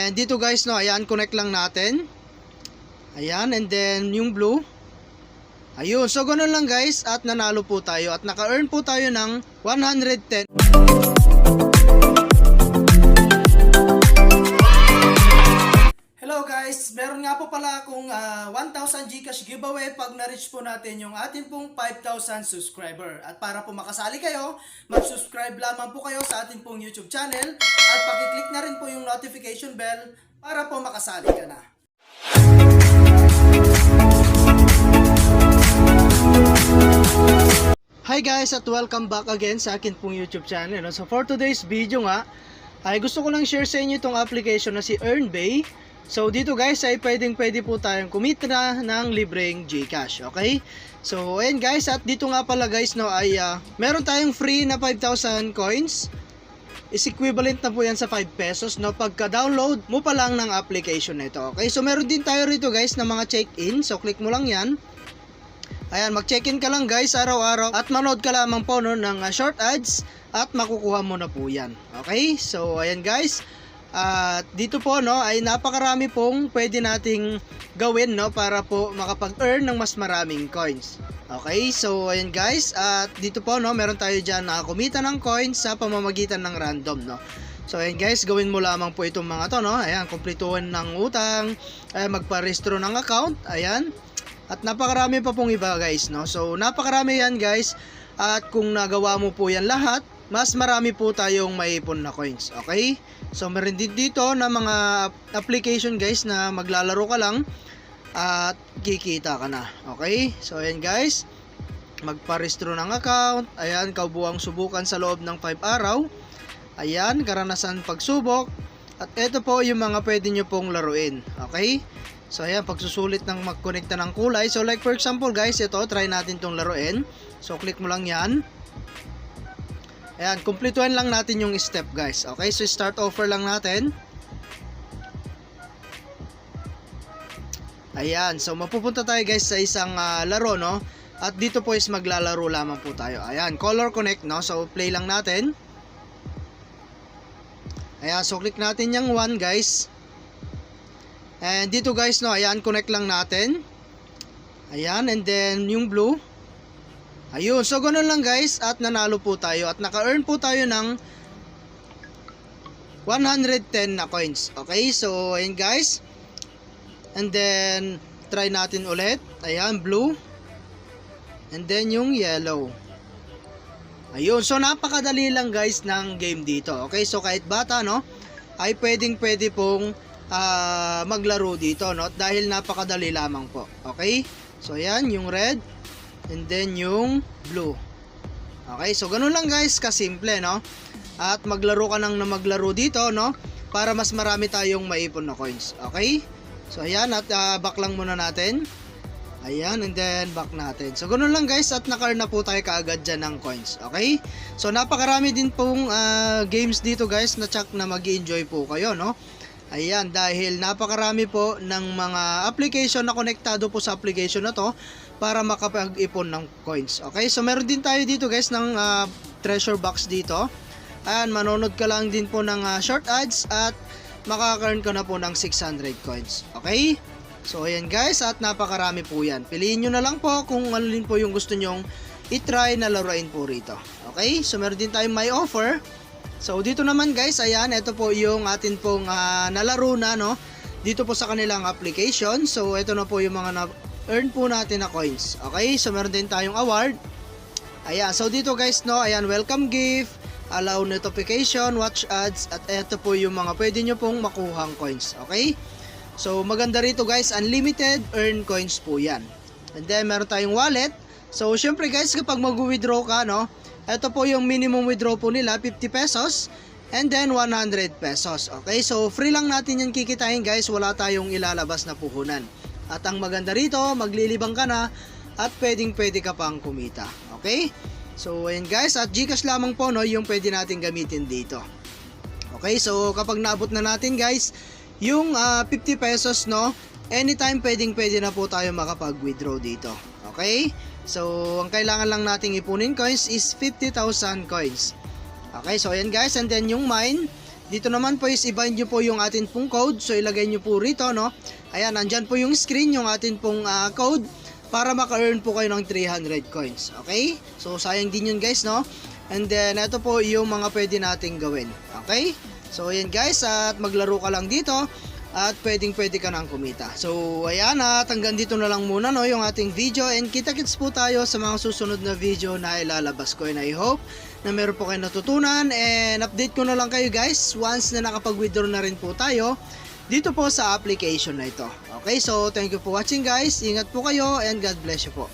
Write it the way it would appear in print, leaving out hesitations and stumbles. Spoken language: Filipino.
And dito guys, no, ayan, connect lang natin. Ayan, and then yung blue. Ayun, so ganun lang guys, at nanalo po tayo at naka-earn po tayo ng 110. Hello guys, meron nga po pala akong 1,000 Gcash giveaway pag na-reach po natin yung atin pong 5,000 subscriber. At para po makasali kayo, mag-subscribe lamang po kayo sa atin pong YouTube channel at pakiclick na rin po yung notification bell para po makasali ka na. Hi guys, at welcome back again sa akin pong YouTube channel. So for today's video nga, ay gusto ko lang share sa inyo itong application na si Earnbay. So dito guys ay pwede po tayong kumita ng libreng Gcash, okay? So ayan guys, at dito nga pala guys, no, ay meron tayong free na 5,000 coins. Is equivalent na po yan sa 5 pesos, no, pagka-download mo pa lang ng application na ito, okay? So meron din tayo rito guys na mga check-in, so click mo lang yan. Ayan, mag-check-in ka lang guys araw-araw at manood ka lamang po, no, ng short ads at makukuha mo na po yan. Okay? So ayan guys, at dito po, no, ay napakarami pong pwede nating gawin, no, para po makapag-earn ng mas maraming coins. Okay? So ayan guys, at dito po, no, meron tayo dyan na kumita ng coins sa pamamagitan ng random, no. So ayan guys, gawin mo lamang po itong mga to, no. Ayan, kumpletuhan ng utang, magpa-restro ng account, ayan. At napakarami pa pong iba guys, no. So napakarami yan guys. At kung nagawa mo po yan lahat, mas marami po tayong maipon na coins. Okay? So meron din dito na mga application guys na maglalaro ka lang at kikita ka na. Okay? So ayan guys, magpa-restro ng account. Ayan, kaubuang subukan sa loob ng 5 araw. Ayan, karanasan pagsubok. At ito po yung mga pwede nyo pong laruin. Okay? So ayan, pagsusulit ng magkonekta ng kulay. So like for example guys, ito, try natin itong laruin. So click mo lang yan. Ayan, kumpletuhan lang natin yung step guys. Okay, so start offer lang natin. Ayan, so mapupunta tayo guys sa isang laro, no. At dito po is maglalaro lamang po tayo. Ayan, color connect, no. So play lang natin. Ayan, so click natin yung 1 guys. And dito guys, no, ayan, connect lang natin. Ayan, and then yung blue. Ayun, so ganun lang guys, at nanalo po tayo at naka-earn po tayo ng 110 na coins. Okay, so ayan guys. And then try natin ulit. Ayan, blue. And then yung yellow. Ayun, so napakadali lang guys ng game dito. Okay, so kahit bata, no, ay pwede pong maglaro dito, no, dahil napakadali lamang po. Okay, so ayan yung red and then yung blue. Okay, so ganun lang guys, kasimple, no, at maglaro ka nang na maglaro dito, no, para mas marami tayong maipon na coins. Okay, so ayan, at back lang muna natin. Ayan, and then back natin. So ganun lang guys, at naka-earn na po tayo kaagad dyan ng coins. Okay, so napakarami din pong games dito guys na check na mag-enjoy po kayo, no. Ayan, dahil napakarami po ng mga application na konektado po sa application na to para makapag-ipon ng coins. Okay, so meron din tayo dito guys ng treasure box dito. Ayan, manonood ka lang din po ng short ads at makaka-earn ka na po ng 600 coins. Okay, so ayan guys, at napakarami po yan. Piliin nyo na lang po kung ano din po yung gusto nyong itry na laruin po rito. Okay, so meron din tayong may offer. So dito naman guys, ayan, ito po yung atin pong nalaro na, no, dito po sa kanilang application. So ito na po yung mga na-earn po natin na coins. Okay, so meron din tayong award. Ayan, so dito guys, no, ayan, welcome gift, allow notification, watch ads, at ito po yung mga pwede nyo pong makuhang coins. Okay, so maganda rito guys, unlimited earn coins po yan. And then meron tayong wallet. So syempre guys, kapag mag-withdraw ka, no, ito po yung minimum withdraw po nila, 50 pesos and then 100 pesos. Okay, so free lang natin yan kikitain guys, wala tayong ilalabas na puhunan. At ang maganda rito, maglilibang ka na at pwede ka pang kumita. Okay, so ayan guys, at Gcash lamang po, no, yung pwede natin gamitin dito. Okay, so kapag naabot na natin guys yung 50 pesos, no, anytime pwede na po tayo makapag-withdraw dito. Okay, so ang kailangan lang nating ipunin coins is 50,000 coins. Okay, so ayan guys, and then yung mine, Dito naman po is i-bind nyo po yung atin pong code. So ilagay nyo po rito, no. Ayan, nandyan po yung screen, yung atin pong code para maka-earn po kayo ng 300 coins. Okay? So sayang din yun guys, no. And then ito po yung mga pwede nating gawin. Okay? So ayan guys, at maglaro ka lang dito at pwede ka nang kumita. So ayan, at hanggang dito na lang muna, no, yung ating video, and kita-kits po tayo sa mga susunod na video na ilalabas ko, and I hope na meron po kayo natutunan, and update ko na lang kayo guys once na nakapag-withdraw na rin po tayo dito po sa application na ito. Okay, so thank you for watching guys, ingat po kayo and God bless you po.